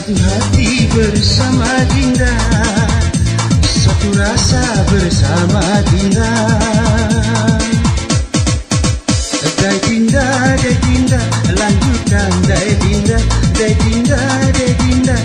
Satu hati bersama Dinda, satu rasa bersama Dinda. Dai Dinda, lanjutkan Dai Dinda, tetap Dai Dinda.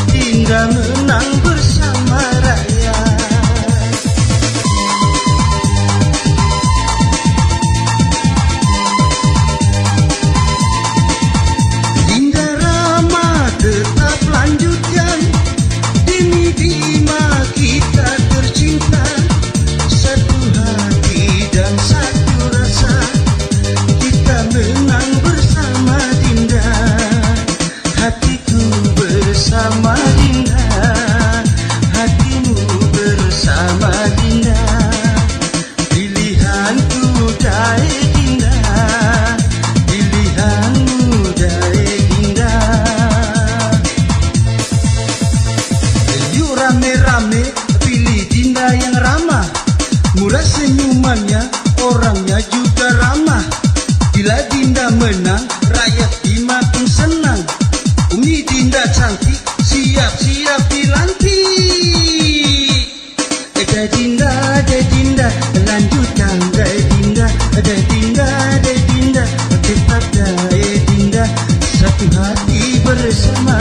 Dinda menang bersama rakyat. Dinda Rama tetap lanjutkan, demi Bima kita tercinta. Satu hati dan satu rasa, kita menang bersama Dinda. Hatiku bersama Dinda, hatimu bersama Dinda. Pilihanku Dai Dinda, pilihanmu Dai Dinda. Yuk rame-rame pilih Dinda yang ramah, murah senyumannya, orangnya juga ramah. Bila Dinda menang, rakyat Bima pun senang. Umi Dinda cantik, siap-siap dilantik. Dai Dinda, lanjutkan Dai Dinda, tetap Dai Dinda. Satu hati bersama